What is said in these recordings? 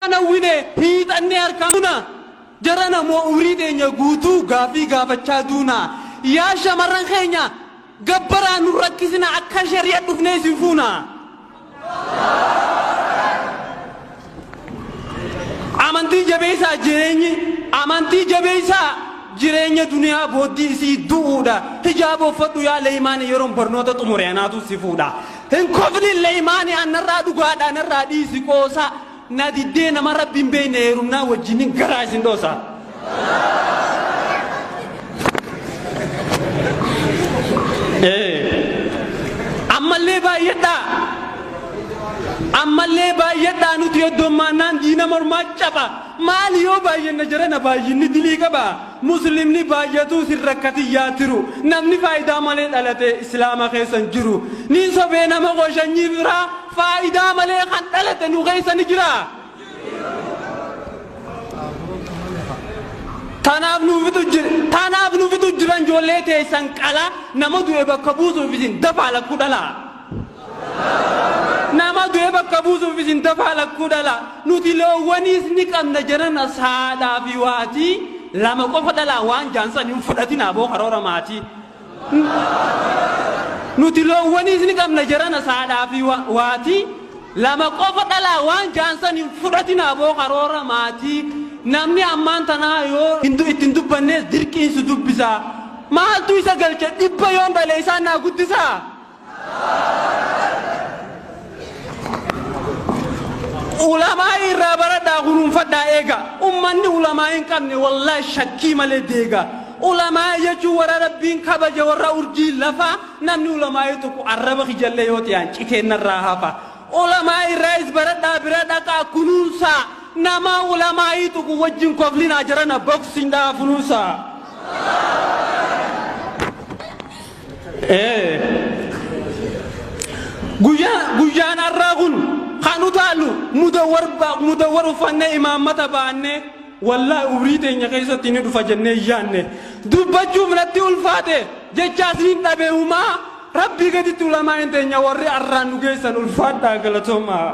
أنا وينه هيت أني أركمنا جرنا مو أريد أن يقوتو غافي غافتشادونا يا شمرن خينيا قبرا نركزنا أكشر يدفني سيفونا amantii jabeessaa jireenya duniyaa booddee isii du'uudha hijaaba uffadhu yaa leeymaanii yeroo barnoota xumure anaatu si fuudha hin kofni leeymaanii anarraa dhugaadha anarraa dhiisi qoosa na diddee nama rabbiin beeyne heerumnaa wajjinin garaa isin dhoosa ammallee baay'eedhaa nuti heddummannaan diina mormaa caba maali yoo baay'een jirana baay'inni dilii qaba muslimni baay'atu sirrakkatiyyaa tiru namni faayidaa malee dhalate islaama keessan jiru niin sobee nama qoshanyii biraa faayidaa malee kan dhalate nu keessan jira tanaaf nuufitu jiran ijoollee teessan qala nama du'e bakka buusuuf isin dafaa lakkuu dhala nama du'e bakka buusuuf isin dafaa lakkuu dhala nuti loowwaniis ni qabna jiran saadhaa fi waatii lama qofa dhala waan jaansan hin fudhatin aboo karoora maatii nuti loowwaniis ni qabna jiran saadhaa fi waatii lama qofa dhala waan jaansan hin fudhatin aboo karoora maatii namni ammaan tanaa yoo ittiin dubbannees dirqiinsu dubbisaa maaltu isa galche dhibba yoon balee isaan naa guddisaa ulamaa irraa baradhaa kunuunfadhaa eega ummanni ulamaa hin qabne wallahi shakkii malee deega ulamaa jechuun warra rabbiin kabaje warra urjii lafa namni ulamaa tokko arraba kijallee yoo ta'an citeennarraa hafa ulamaa irraa is baradhaa bira dhaqaa kunuunsaa nama ulamaa tokko wajjin koflinaa jirana boksiidhaa kunuunsaa guyyaan arraa kun kanutaalu mudawwar uffanne imaammata baanne wallahi umrii teenya keessatti ni dhufa jennee yaanne dubbachuuf natti ulfaate jechaas ni dhabe uumaa rabbii gaditti ulamaa hin teenya warri arraan nu geessan ulfaadhaa galatoomaa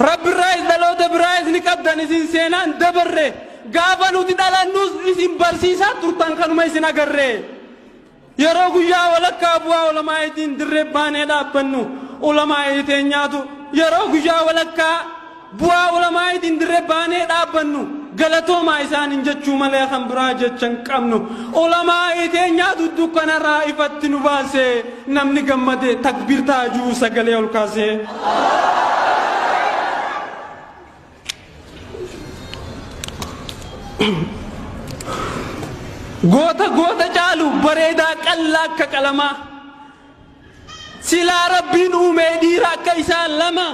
rabbi raayis dhaloota biraayis ni qabdan isin seenaan dabarre gaafa nuti dhalannus isin barsiisaa turtan kanuma isin agarree yeroo guyyaa walakkaa bu'aa ulamaayitiin dirree baanee dhaabbannu ulamaayi teenyaatu yeroo guyyaa walakkaa bu'aa ulamaayitiin dirree baanee dhaabbannu galatoomaa isaanin jechuu malee kan biraa jechan qabnu ulamaayi teenyaatu dukkanarraa ifatti nu baasee namni gammadee takbiir taajuu sagalee ol kaasee goota caalu bareedaa qallaa akka qalamaa silaa rabbiin uumee dhiira akka isaan lama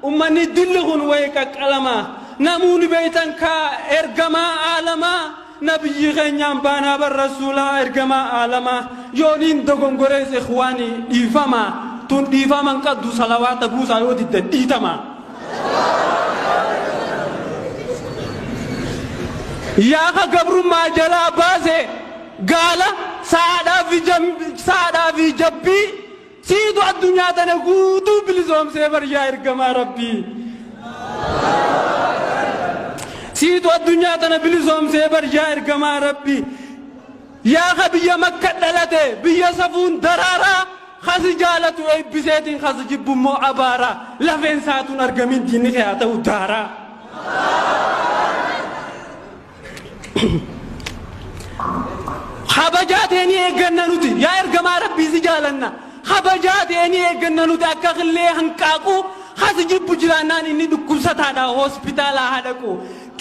ummanni dilli kun wayi qaqqalamaa namuuni beeytan kaa ergamaa aalamaa nabiyyi keenyaan baanaa bar rasuulaa ergamaa aalamaa yooniin dogongorees ikhwaanii dhiifamaa tun dhiifaman qaddu salawaata buusaa yoo didde dhiitamaa yaa ka gabrummaa jalaa baase gaala saadhaa fi jabbii siitu addunyaa tana guutuu bilisoomsee baryaa ergamaa rabbii siitu addunyaa tana bilisoomsee baryaa ergamaa rabbii yaa ka biyya makka dhalate biyya safuun daraaraa khasi jaalatu eebbiseetiin khasi jibbummoo abaaraa lafeen saatuun argamin diinni haa ta'u daaraa habajaateenii eegganna nuti yaa ergamaa rabbii si jaalanna habajaateenii eegganna nuti akka qillee hanqaaquu hasi jibbu jiraannaan inni dhukkubsataadha hospitaalaa hadhaqu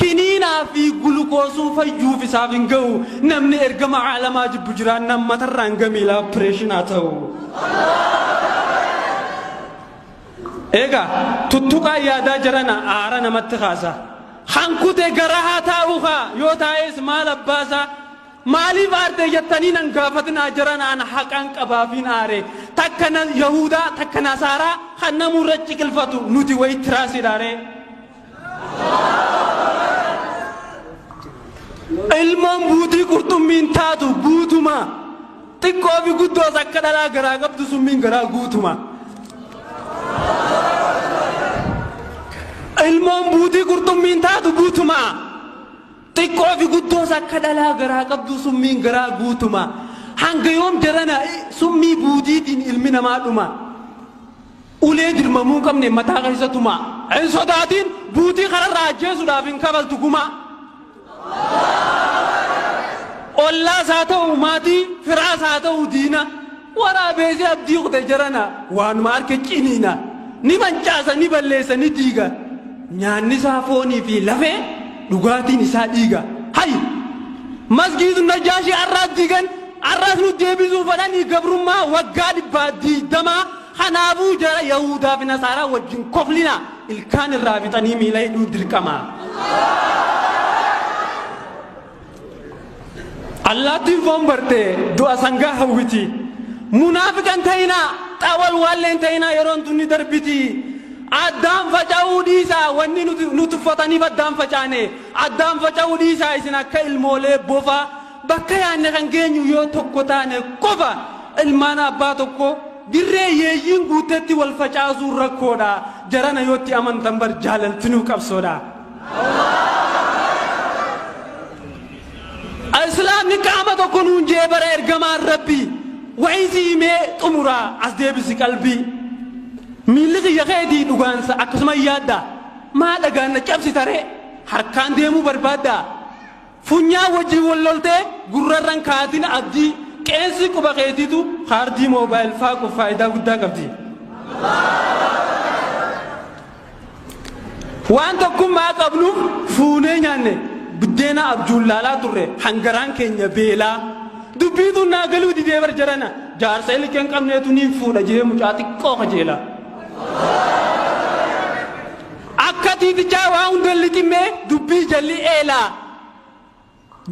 kiniinaa fi gulukoosuu fayyuuf isaaf hin ga'u namni ergama caalamaa jibbu jiraannaan matarraan gamiila opereeshinaa ta'u eega tuttuqaa yaadaa jirana aara namatti kaasa hankute garaa haa taa'uukaa yoo taa'es maal abbaasaa maaliif aarte jettanii nan gaafatinaa jiran aan haqaan qabaafiin aare takka yahudaa takka nasaaraa kan namurra ciqilfatu nuti wayi tiraasiidhaare ilmaan buutii qurxummiin taatu guutuma xiqqoo fi guddoos akka dhalaa garaa qabdu summiin garaa guutuma ilmoon buutii qurxummiin taatu guutuma xiqqoo fi guddoos akka dhalaa garaa qabdu summiin garaa guutuma hanga yoom jarana summii buutiitiin ilmi namaa dhuma ulee dirmamuu qabne mataa keessatuma hin sodaatiin buutii kanarraa ajjeesuudhaaf hin kabaltu guma ollaas haa ta'u maatii firaas haa ta'u diina waraabeesee abdii kute jarana waanuma harka ciniina ni mancaasa ni balleessa ni diiga nyaanni isaa foonii fi lafee dhugaatiin isaa dhiiga hay masgiidu najaashii arraas diigan arraas nu deebisuu fadhanii gabrummaa waggaa 120 kanaafuu jara yahudaa fi nasaaraa wajjin koflina ilkaan irraa fixanii miila hidhuu dirqama allaattiin foon barte du'a sangaa hawwiti munaafiqan ta'inaa xawal waalleen ta'inaa yeroon tunni darbiti addaan faca'uu dhiisaa wanni nuti uffataniif addaan facaane addaan faca'uu dhiisaa isin akka ilmoolee bofa bakka yaanne kan geenyu yoo tokko taane qofa ilmaan abbaa tokko dirree yeeyyiin guutetti wal facaasuu rakkoodha jarana yootti amantan bar jaalaltinuu qabsoodha islaamni qaama tokko nuun jee bara ergamaan rabbii وعيسي مي طمرا أصدق قلبي ميلك يخدي دوغانسا أكسما يادا ما لغانا جابسي تاري حركان ديمو بربادا فنيا وجي واللولتي غرران كاتين أبدي كينسي كوبا خيدي تو خاردي موبايل فاكو فايدا قدا قبدي وانتكم ما قبلو فوني ناني بدينا أبجول لالا توري حنگران كينيا بيلا dubbiitu naagalu didee bar jarana jaarsa ilkeen qabneetu niin fuudha jee mucaa xiqqoo kajeela akka tiitichaa waa hunda liqimee dubbii jalli eelaa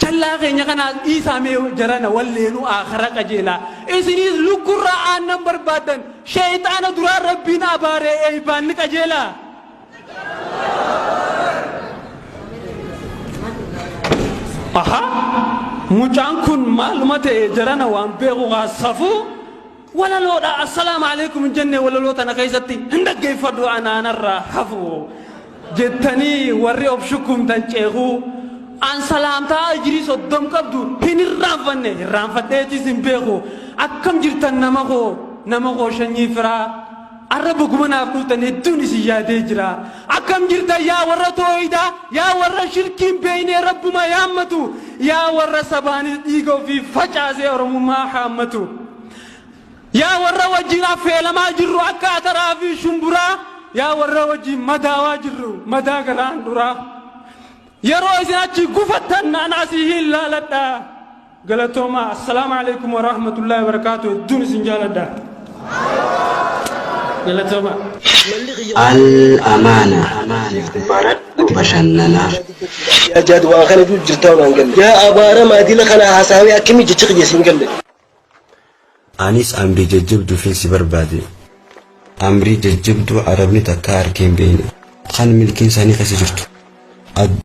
jallaa keenya kanaa dhiisamee jarana walleenu aakhara kajeela isinis luggurraa aannan barbaadan sheeyxaana duraa rabbiin abaaree eeybaanni kajeela aha mucaan kun maaluma ta'e jarana waan beeku qaasafu walaloodha assalaamu alaykum jenne walaloota na keessatti hin dhaggeeffadhu anaanarraa hafu jettanii warri of shukumtan ceeku an salaamtaa ajrii soddom qabdu hin irraanfadheetis hin beeku akkam jirtan nama koo shanyii firaa arraba gumanaaf dhuftan hedduun isin yaadee jira akkam jirtan yaa warra tooyida yaa warra shirkiin beeynee rabbuma yaammatu yaa warra sabaanii dhiiga ofii facaasee oromummaa haammatu yaa warra wajjin affeelamaa jirru akka ataraa fi shumburaa yaa warra wajjin madaawaa jirru madaa galaan duraa yeroo isin achi gufattan naan asii hin laaladha galatooma assalaamu alaykum wa rahmatullahi wa barakaatuh hedduun isin jaaladha الأمانة بشننا يا جاد وآخر جود جرتاون أنقل يا أبارة ما دي لك أنا هساوي أكمي جتشق جسين قل أنيس أمري ججبدو في سبر بادي أمري ججبدو عربني تكار كين بيني خان ملكين ساني خسجرتو